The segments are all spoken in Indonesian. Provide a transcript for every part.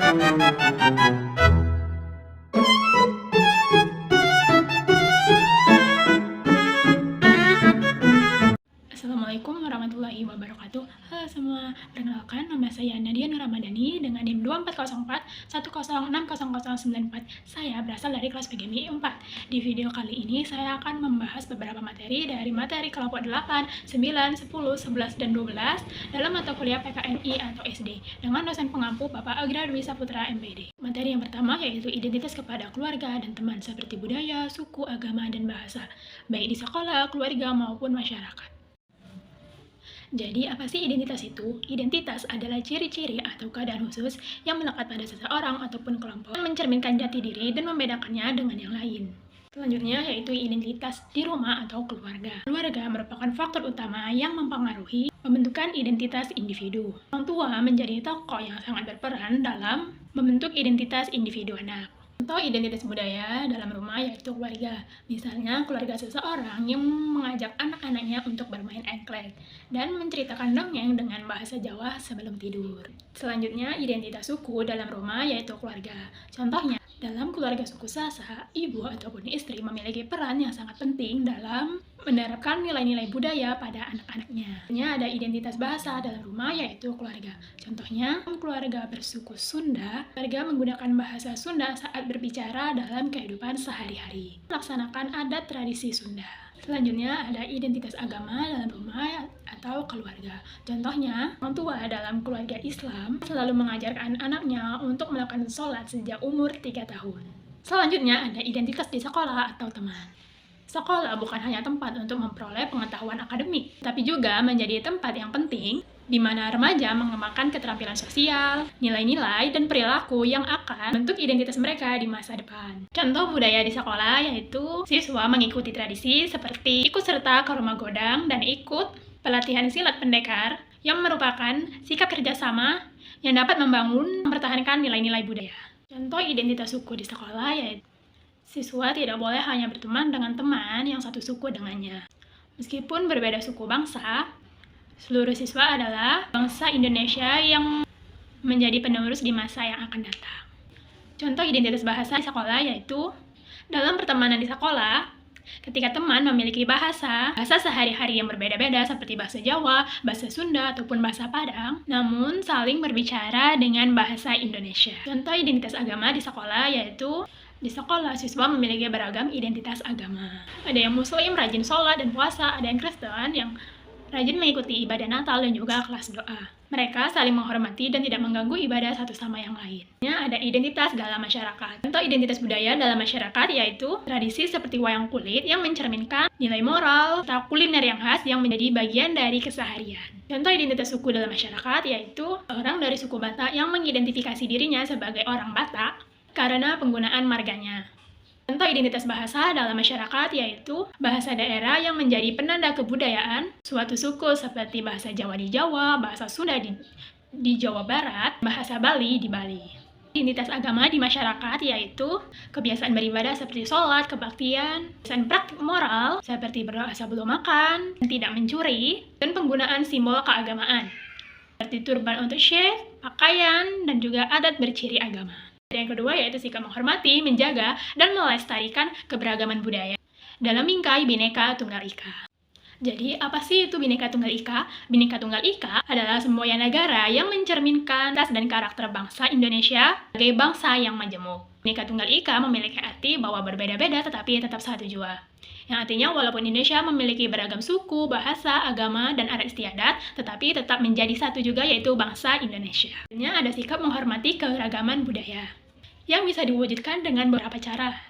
Assalamualaikum warahmatullahi wabarakatuh. Halo semua, perkenalkan nama saya Nadia Nur Ramadhani dengan NIM 2404 1060094. Saya berasal dari kelas PGMI 4. Di video kali ini saya akan membahas beberapa materi dari materi kelompok 8, 9, 10, 11, dan 12 dalam mata kuliah PKNI atau SD dengan dosen pengampu Bapak Agra Dwi Saputra MPD. Materi yang pertama yaitu identitas kepada keluarga dan teman seperti budaya, suku, agama, dan bahasa, baik di sekolah, keluarga, maupun masyarakat. Jadi, apa sih identitas itu? Identitas adalah ciri-ciri atau keadaan khusus yang melekat pada seseorang ataupun kelompok, yang mencerminkan jati diri dan membedakannya dengan yang lain. Selanjutnya yaitu identitas di rumah atau keluarga. Keluarga merupakan faktor utama yang mempengaruhi pembentukan identitas individu. Orang tua menjadi tokoh yang sangat berperan dalam membentuk identitas individu anak. Contoh identitas budaya dalam rumah yaitu keluarga. Misalnya keluarga seseorang yang mengajak anak-anaknya untuk bermain engklek dan menceritakan dongeng dengan bahasa Jawa sebelum tidur. Selanjutnya identitas suku dalam rumah yaitu keluarga. Contohnya dalam keluarga suku Sasak, ibu ataupun istri memiliki peran yang sangat penting dalam menerapkan nilai-nilai budaya pada anak-anaknya. Ada identitas bahasa dalam rumah yaitu keluarga. Contohnya, keluarga bersuku Sunda, keluarga menggunakan bahasa Sunda saat berbicara dalam kehidupan sehari-hari, melaksanakan adat tradisi Sunda. Selanjutnya ada identitas agama dalam rumah atau keluarga. Contohnya, orang tua dalam keluarga Islam selalu mengajarkan anaknya untuk melakukan sholat sejak umur 3 tahun. Selanjutnya ada identitas di sekolah atau teman. Sekolah bukan hanya tempat untuk memperoleh pengetahuan akademik, tapi juga menjadi tempat yang penting di mana remaja mengembangkan keterampilan sosial, nilai-nilai, dan perilaku yang akan membentuk identitas mereka di masa depan. Contoh budaya di sekolah yaitu siswa mengikuti tradisi seperti ikut serta ke rumah godang dan ikut pelatihan silat pendekar yang merupakan sikap kerjasama yang dapat mempertahankan nilai-nilai budaya. Contoh identitas suku di sekolah yaitu siswa tidak boleh hanya berteman dengan teman yang satu suku dengannya. Meskipun berbeda suku bangsa, seluruh siswa adalah bangsa Indonesia yang menjadi penerus di masa yang akan datang. Contoh identitas bahasa di sekolah yaitu dalam pertemanan di sekolah, ketika teman memiliki bahasa sehari-hari yang berbeda-beda seperti bahasa Jawa, bahasa Sunda, ataupun bahasa Padang, namun saling berbicara dengan bahasa Indonesia. Contoh identitas agama di sekolah yaitu di sekolah, siswa memiliki beragam identitas agama. Ada yang Muslim, rajin sholat dan puasa, ada yang Kristen yang rajin mengikuti ibadah Natal dan juga kelas doa. Mereka saling menghormati dan tidak mengganggu ibadah satu sama yang lain. Ada identitas dalam masyarakat. Contoh identitas budaya dalam masyarakat yaitu tradisi seperti wayang kulit yang mencerminkan nilai moral atau kuliner yang khas yang menjadi bagian dari keseharian. Contoh identitas suku dalam masyarakat yaitu orang dari suku Batak yang mengidentifikasi dirinya sebagai orang Batak karena penggunaan marganya. Contoh identitas bahasa dalam masyarakat yaitu bahasa daerah yang menjadi penanda kebudayaan suatu suku seperti bahasa Jawa di Jawa, bahasa Sunda di Jawa Barat, bahasa Bali di Bali. Identitas agama di masyarakat yaitu kebiasaan beribadah seperti sholat, kebaktian, kebiasaan praktik moral seperti berdoa sebelum makan, tidak mencuri, dan penggunaan simbol keagamaan seperti turban untuk syekh, pakaian, dan juga adat berciri agama. Yang kedua yaitu sikap menghormati, menjaga, dan melestarikan keberagaman budaya dalam bingkai Bhinneka Tunggal Ika. Jadi, apa sih itu Bhinneka Tunggal Ika? Bhinneka Tunggal Ika adalah semboyan negara yang mencerminkan ras dan karakter bangsa Indonesia sebagai bangsa yang majemuk. Bhinneka Tunggal Ika memiliki arti bahwa berbeda-beda tetapi tetap satu jua. Yang artinya walaupun Indonesia memiliki beragam suku, bahasa, agama, dan adat istiadat, tetapi tetap menjadi satu juga yaitu bangsa Indonesia. Ada sikap menghormati keragaman budaya yang bisa diwujudkan dengan beberapa cara,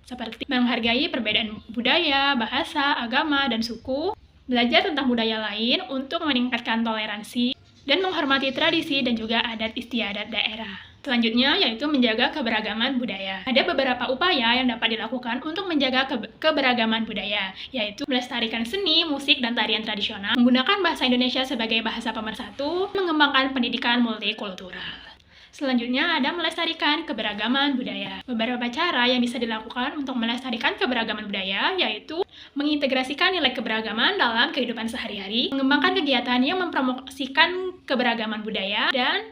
seperti menghargai perbedaan budaya, bahasa, agama, dan suku, belajar tentang budaya lain untuk meningkatkan toleransi, dan menghormati tradisi dan juga adat istiadat daerah. Selanjutnya yaitu menjaga keberagaman budaya. Ada beberapa upaya yang dapat dilakukan untuk menjaga keberagaman budaya, yaitu melestarikan seni, musik, dan tarian tradisional, menggunakan bahasa Indonesia sebagai bahasa pemersatu, mengembangkan pendidikan multikultural. Selanjutnya ada melestarikan keberagaman budaya. Beberapa cara yang bisa dilakukan untuk melestarikan keberagaman budaya yaitu mengintegrasikan nilai keberagaman dalam kehidupan sehari-hari, mengembangkan kegiatan yang mempromosikan keberagaman budaya, dan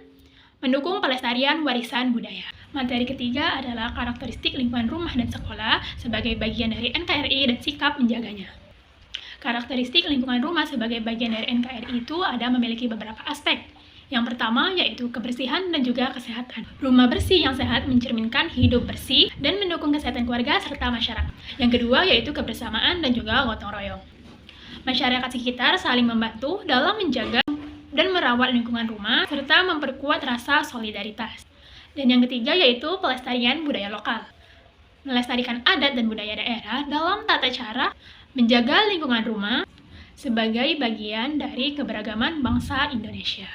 Mendukung pelestarian warisan budaya. Materi ketiga adalah karakteristik lingkungan rumah dan sekolah sebagai bagian dari NKRI dan sikap menjaganya. Karakteristik lingkungan rumah sebagai bagian dari NKRI itu memiliki beberapa aspek. Yang pertama yaitu kebersihan dan juga kesehatan. Rumah bersih yang sehat mencerminkan hidup bersih dan mendukung kesehatan keluarga serta masyarakat. Yang kedua yaitu kebersamaan dan juga gotong royong. Masyarakat sekitar saling membantu dalam menjaga dan merawat lingkungan rumah serta memperkuat rasa solidaritas. Dan yang ketiga yaitu pelestarian budaya lokal. Melestarikan adat dan budaya daerah dalam tata cara menjaga lingkungan rumah sebagai bagian dari keberagaman bangsa Indonesia.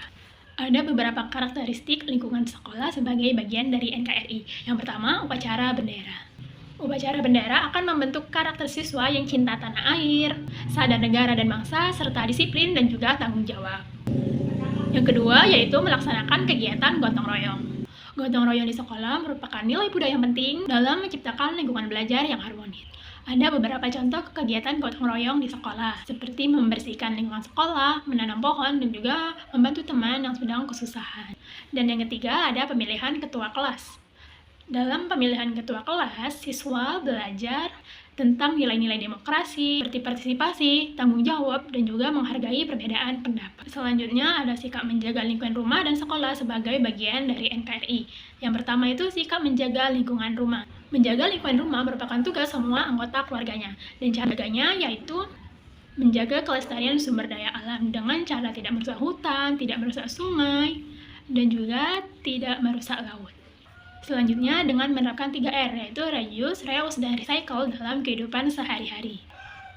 Ada beberapa karakteristik lingkungan sekolah sebagai bagian dari NKRI. Yang pertama, upacara bendera. Upacara bendera akan membentuk karakter siswa yang cinta tanah air, sadar negara dan bangsa, serta disiplin dan juga tanggung jawab. Yang kedua, yaitu melaksanakan kegiatan gotong royong. Gotong royong di sekolah merupakan nilai budaya penting dalam menciptakan lingkungan belajar yang harmonis. Ada beberapa contoh kegiatan gotong royong di sekolah, seperti membersihkan lingkungan sekolah, menanam pohon, dan juga membantu teman yang sedang kesusahan. Dan yang ketiga, ada pemilihan ketua kelas. Dalam pemilihan ketua kelas, siswa belajar tentang nilai-nilai demokrasi, seperti partisipasi, tanggung jawab, dan juga menghargai perbedaan pendapat. Selanjutnya ada sikap menjaga lingkungan rumah dan sekolah sebagai bagian dari NKRI. Yang pertama itu sikap menjaga lingkungan rumah. Menjaga lingkungan rumah merupakan tugas semua anggota keluarganya, dan cara menjaganya yaitu menjaga kelestarian sumber daya alam dengan cara tidak merusak hutan, tidak merusak sungai, dan juga tidak merusak laut. Selanjutnya dengan menerapkan 3R, yaitu reuse, reuse, dan recycle dalam kehidupan sehari-hari.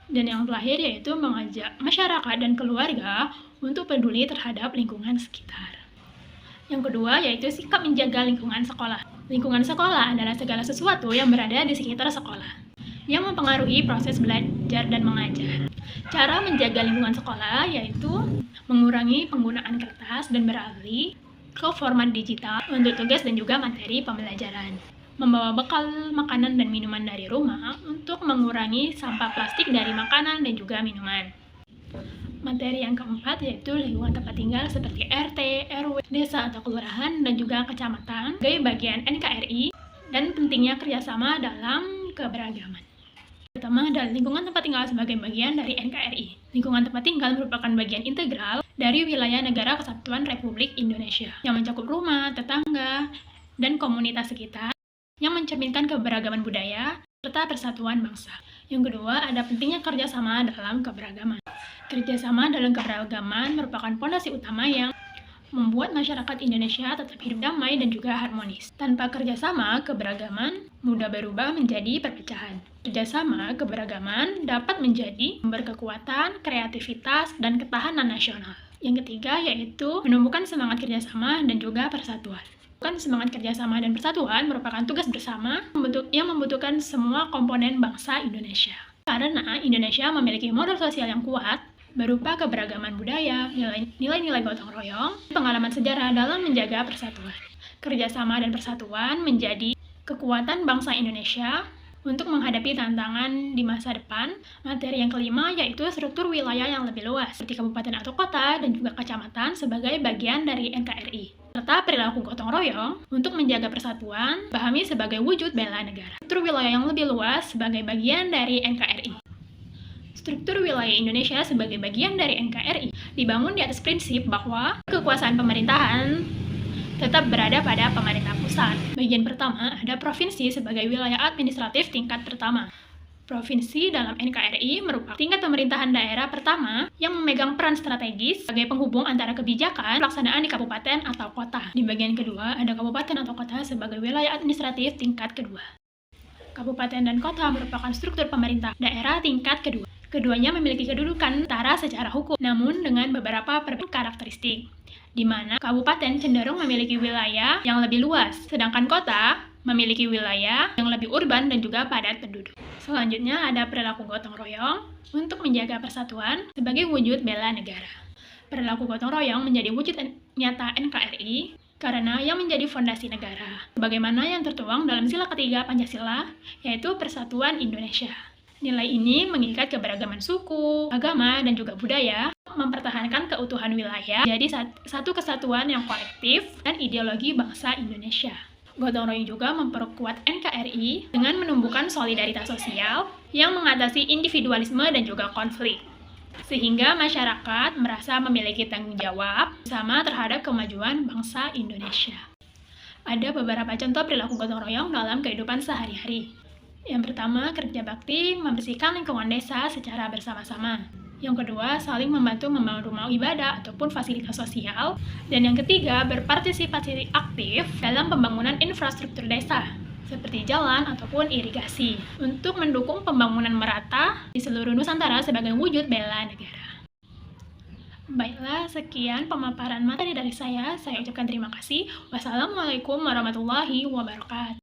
Dan yang terakhir yaitu mengajak masyarakat dan keluarga untuk peduli terhadap lingkungan sekitar. Yang kedua yaitu sikap menjaga lingkungan sekolah. Lingkungan sekolah adalah segala sesuatu yang berada di sekitar sekolah, yang mempengaruhi proses belajar dan mengajar. Cara menjaga lingkungan sekolah yaitu mengurangi penggunaan kertas dan beralih ke format digital untuk tugas dan juga materi pembelajaran. Membawa bekal makanan dan minuman dari rumah untuk mengurangi sampah plastik dari makanan dan juga minuman. Materi yang keempat yaitu lingkungan tempat tinggal seperti RT, RW, desa atau kelurahan, dan juga kecamatan sebagai bagian NKRI dan pentingnya kerjasama dalam keberagaman. Pertama adalah lingkungan tempat tinggal sebagai bagian dari NKRI. Lingkungan tempat tinggal merupakan bagian integral dari wilayah Negara Kesatuan Republik Indonesia yang mencakup rumah, tetangga, dan komunitas sekitar yang mencerminkan keberagaman budaya serta persatuan bangsa. Yang kedua, ada pentingnya kerjasama dalam keberagaman. Kerjasama dalam keberagaman merupakan fondasi utama yang membuat masyarakat Indonesia tetap hidup damai dan juga harmonis. Tanpa kerjasama, keberagaman mudah berubah menjadi perpecahan. Kerjasama keberagaman dapat menjadi sumber kekuatan, kreativitas, dan ketahanan nasional. Yang ketiga yaitu menumbuhkan semangat kerjasama dan juga persatuan. Semangat kerjasama dan persatuan merupakan tugas bersama yang membutuhkan semua komponen bangsa Indonesia. Karena Indonesia memiliki modal sosial yang kuat, berupa keberagaman budaya, nilai-nilai gotong royong, pengalaman sejarah dalam menjaga persatuan. Kerjasama dan persatuan menjadi kekuatan bangsa Indonesia untuk menghadapi tantangan di masa depan. Materi yang kelima yaitu struktur wilayah yang lebih luas, seperti kabupaten atau kota dan juga kecamatan sebagai bagian dari NKRI. Serta perilaku gotong royong untuk menjaga persatuan, pahami sebagai wujud bela negara. Struktur wilayah yang lebih luas sebagai bagian dari NKRI. Struktur wilayah Indonesia sebagai bagian dari NKRI dibangun di atas prinsip bahwa kekuasaan pemerintahan tetap berada pada pemerintah pusat. Bagian pertama ada provinsi sebagai wilayah administratif tingkat pertama. Provinsi dalam NKRI merupakan tingkat pemerintahan daerah pertama yang memegang peran strategis sebagai penghubung antara kebijakan pelaksanaan di kabupaten atau kota. Di bagian kedua ada kabupaten atau kota sebagai wilayah administratif tingkat kedua. Kabupaten dan kota merupakan struktur pemerintah daerah tingkat kedua. Keduanya memiliki kedudukan setara secara hukum, namun dengan beberapa perbedaan karakteristik, di mana kabupaten cenderung memiliki wilayah yang lebih luas, sedangkan kota memiliki wilayah yang lebih urban dan juga padat penduduk. Selanjutnya ada perilaku gotong royong untuk menjaga persatuan sebagai wujud bela negara. Perilaku gotong royong menjadi wujud nyata NKRI karena yang menjadi fondasi negara, sebagaimana yang tertuang dalam sila ketiga Pancasila, yaitu Persatuan Indonesia. Nilai ini mengikat keberagaman suku, agama, dan juga budaya, mempertahankan keutuhan wilayah, jadi satu kesatuan yang kolektif dan ideologi bangsa Indonesia. Gotong royong juga memperkuat NKRI dengan menumbuhkan solidaritas sosial yang mengatasi individualisme dan juga konflik, sehingga masyarakat merasa memiliki tanggung jawab bersama terhadap kemajuan bangsa Indonesia. Ada beberapa contoh perilaku gotong royong dalam kehidupan sehari-hari. Yang pertama, kerja bakti membersihkan lingkungan desa secara bersama-sama. Yang kedua, saling membantu membangun rumah ibadah ataupun fasilitas sosial. Dan yang ketiga, berpartisipasi aktif dalam pembangunan infrastruktur desa, seperti jalan ataupun irigasi, untuk mendukung pembangunan merata di seluruh Nusantara sebagai wujud bela negara. Baiklah, sekian pemaparan materi dari saya ucapkan terima kasih. Wassalamualaikum warahmatullahi wabarakatuh.